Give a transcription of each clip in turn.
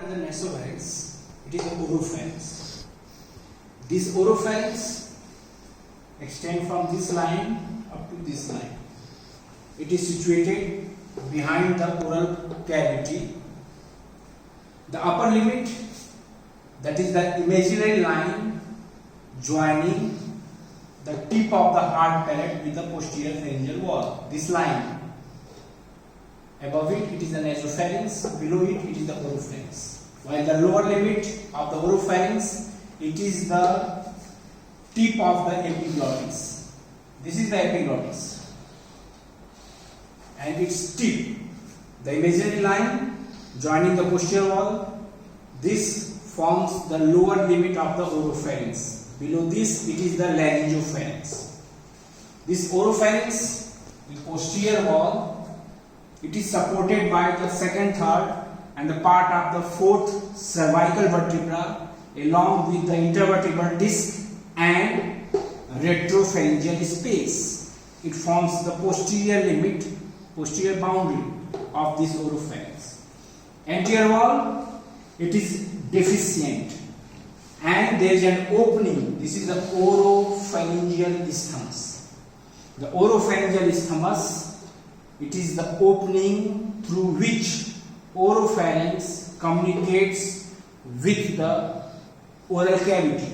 After the nasopharynx, it is the oropharynx. This oropharynx extends from this line up to this line. It is situated behind the oral cavity. The upper limit, that is the imaginary line joining the tip of the hard palate with the posterior pharyngeal wall. This line. Above it, it is the nasopharynx. Below it, it is the oropharynx. While the lower limit of the oropharynx, it is the tip of the epiglottis. This is the epiglottis. And its tip, the imaginary line joining the posterior wall, this forms the lower limit of the oropharynx. Below this, it is the laryngopharynx. This oropharynx, the posterior wall, it is supported by the second, third and the part of the fourth cervical vertebra along with the intervertebral disc and retropharyngeal space. It forms the posterior limit, posterior boundary of this oropharynx. Anterior wall, it is deficient and there is an opening. This is the oropharyngeal isthmus. The oropharyngeal isthmus, it is the opening through which oropharynx communicates with the oral cavity.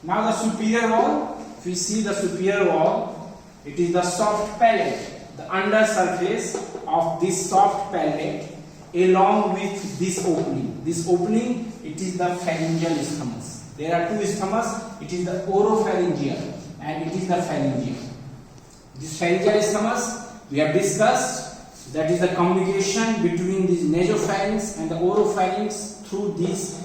Now the superior wall, if we see the superior wall, it is the soft palate, the under surface of this soft palate along with this opening. This opening, it is the pharyngeal isthmus. There are two isthmus, it is the oropharyngeal and it is the pharyngeal. This pharyngeal isthmus, we have discussed, that is the communication between this nasopharynx and the oropharynx through this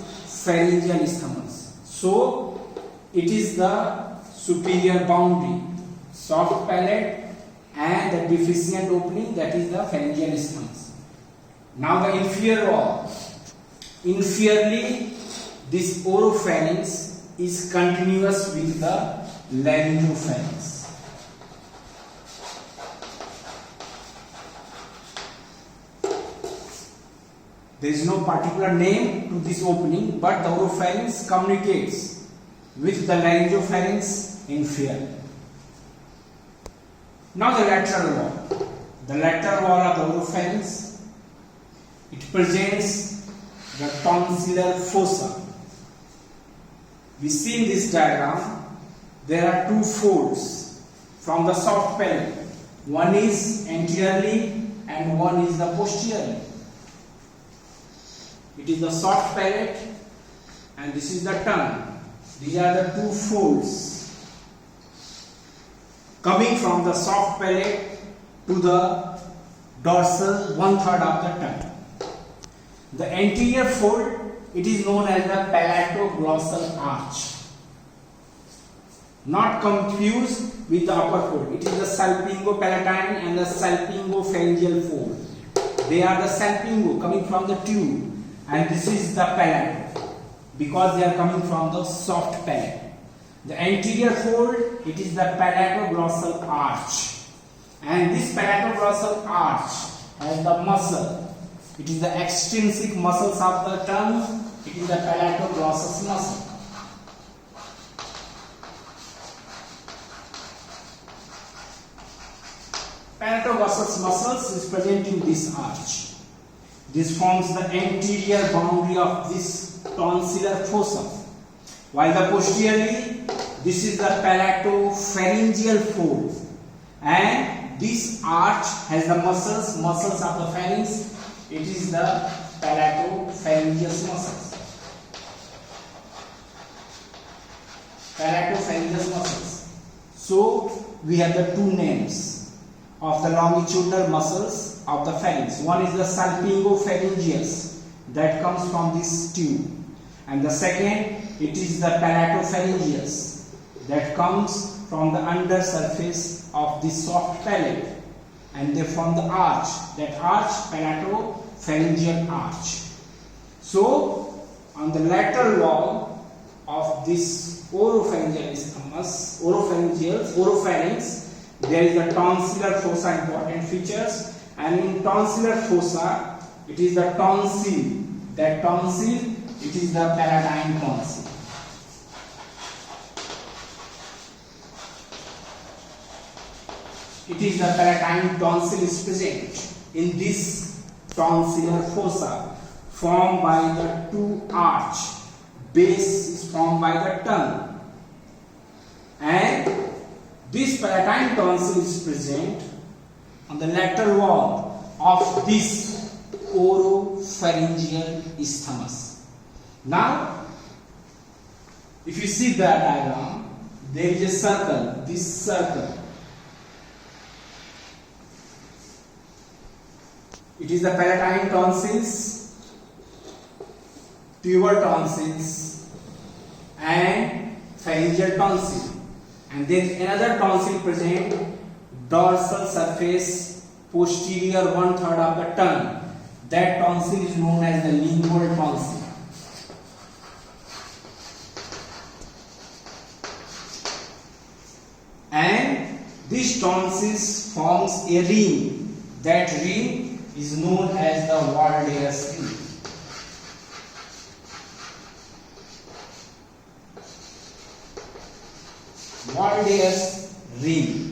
pharyngeal isthmus. So it is the superior boundary, soft palate and the deficient opening, that is the pharyngeal isthmus. Now the inferior wall. Inferiorly, this oropharynx is continuous with the laryngopharynx. There is no particular name to this opening, but the oropharynx communicates with the laryngopharynx inferior. Now the lateral wall. The lateral wall of the oropharynx, it presents the tonsillar fossa. We see in this diagram, there are two folds from the soft palate. One is anteriorly and one is the posteriorly. It is the soft palate and this is the tongue. These are the two folds coming from the soft palate to the dorsal 1/3 of the tongue. The anterior fold, it is known as the palatoglossal arch. Not confused with the upper fold. It is the salpingo-palatine and the salpingo-pharyngeal fold. They are the salpingo coming from the tube. And this is the palato because they are coming from the soft palate. The anterior fold, it is the palatoglossal arch. And this palatoglossal arch has the muscle. It is the extrinsic muscles of the tongue. It is the palatoglossus muscle. Palatoglossus muscles is present in this arch. This forms the anterior boundary of this tonsillar fossa. While the posteriorly, this is the palatopharyngeal fold. And this arch has the muscles of the pharynx. It is the palatopharyngeal muscles. Palatopharyngeal muscles. So we have the two names of the longitudinal muscles of the pharynx. One is the salpingopharyngeus that comes from this tube, and the second, it is the palatopharyngeus that comes from the under surface of the soft palate, and they form the arch. That arch, palatopharyngeal arch. So on the lateral wall of this oropharynx, there is the tonsillar fossa, important features, and in tonsillar fossa, it is the tonsil that tonsil, it is the palatine tonsil. It is the palatine tonsil is present in this tonsillar fossa formed by the two arch. Base is formed by the tongue, and this palatine tonsil is present on the lateral wall of this oropharyngeal isthmus. Now, if you see the diagram, there is a circle, this circle. It is the palatine tonsils, tuber tonsils, and pharyngeal tonsil. And then another tonsil present, dorsal surface, posterior 1/3 of the tongue. That tonsil is known as the lingual tonsil. And this tonsils forms a ring. That ring is known as the Waldeus ring. Waldeus ring.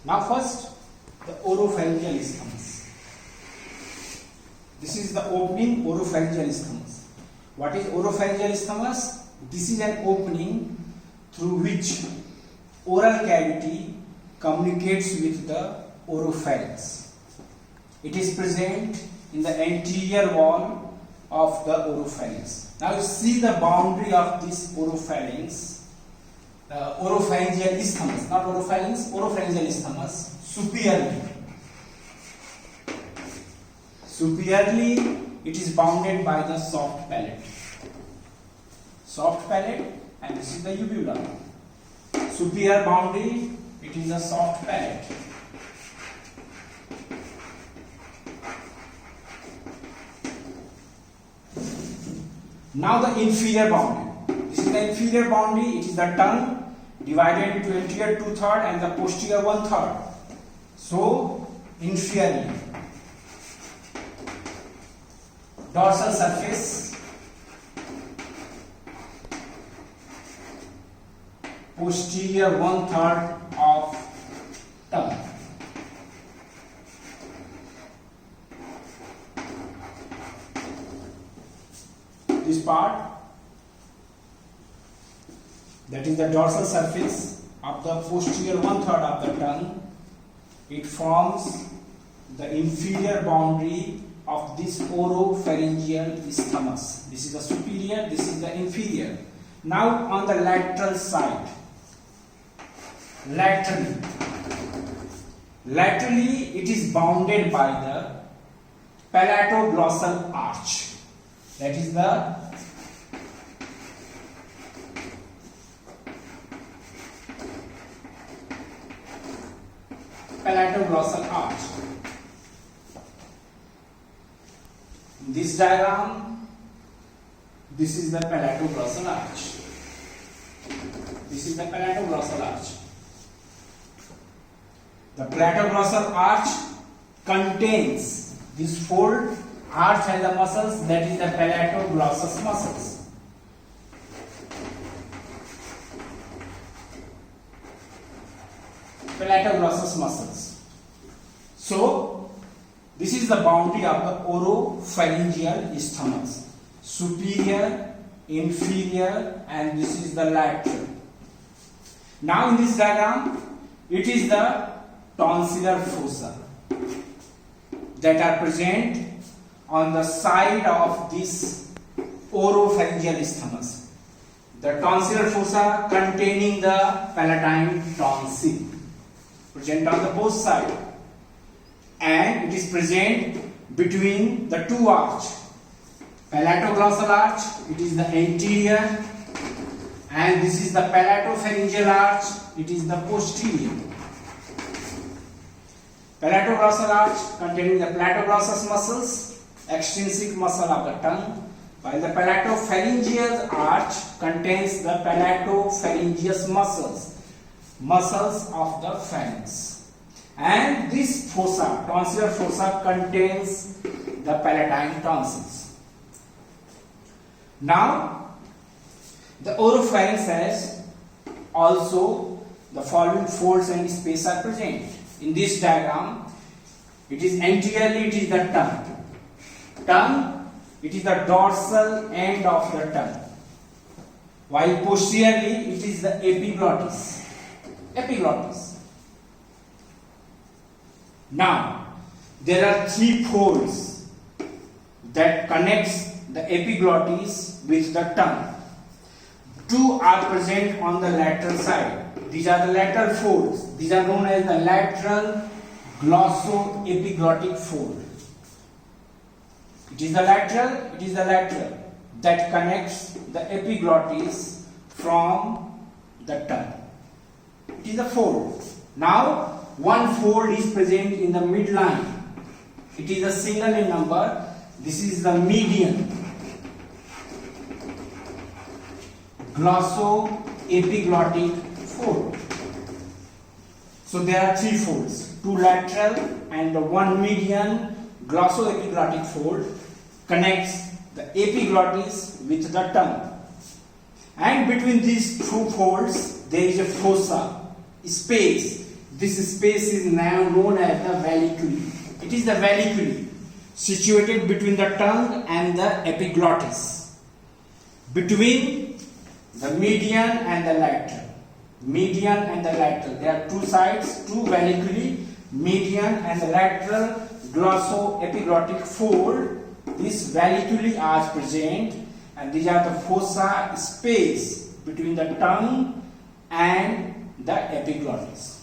Now first, the oropharyngeal isthmus. This is the opening oropharyngeal isthmus. What is oropharyngeal isthmus? This is an opening through which oral cavity communicates with the oropharynx. It is present in the anterior wall of the oropharynx. Now you see the boundary of this oropharynx, oropharyngeal isthmus, not oropharynx, oropharyngeal isthmus, superiorly. Superiorly, it is bounded by the soft palate. Soft palate, and this is the uvula. Superior boundary, it is a soft palate. Now the inferior boundary. This is the inferior boundary, it is the tongue divided into anterior 2/3 and the posterior 1/3. So, inferiorly. Dorsal surface, posterior 1/3 of tongue. This part, that is the dorsal surface of the posterior 1/3 of the tongue, it forms the inferior boundary of this oropharyngeal isthmus. This is the superior, this is the inferior. Now on the lateral side, laterally it is bounded by the palatoglossal arch. That is the palatoglossal arch. In this diagram, this is the palatoglossal arch. This is the palatoglossal arch. The palatoglossal arch contains this fold. Arch has the muscles, that is the palatoglossus muscles. Palatoglossus muscles. So, this is the boundary of the oropharyngeal isthmus. Superior, inferior, and this is the lateral. Now in this diagram, it is the tonsillar fossa that are present on the side of this oropharyngeal isthmus. The tonsillar fossa containing the palatine tonsil present on the both sides, and it is present between the two arch. Palatoglossal arch, it is the anterior, and this is the palatopharyngeal arch, it is the posterior. Palatoglossal arch containing the palatoglossus muscles, extrinsic muscle of the tongue, while the palatopharyngeal arch contains the palatopharyngeus muscles, muscles of the pharynx. And this fossa, tonsillar fossa, contains the palatine tonsils. Now, the oropharynx has also the following folds and space are present. In this diagram, it is anteriorly, it is the tongue. Tongue, it is the dorsal end of the tongue. While posteriorly, it is the epiglottis. Epiglottis. Now, there are three folds that connects the epiglottis with the tongue. Two are present on the lateral side. These are the lateral folds. These are known as the lateral glossoepiglottic fold. It is the lateral that connects the epiglottis from the tongue. It is a fold. Now, one fold is present in the midline. It is a single in number. This is the median glossoepiglottic fold. So there are three folds, two lateral and one median glossoepiglottic fold connects the epiglottis with the tongue. And between these two folds there is a fossa, space. This space is now known as the vallecula. It is the vallecula situated between the tongue and the epiglottis, between the median and the lateral. Median and the lateral. There are two sides, two valleculae, median and the lateral glossoepiglottic fold. These valleculae are present, and these are the fossa, space between the tongue and the epiglottis.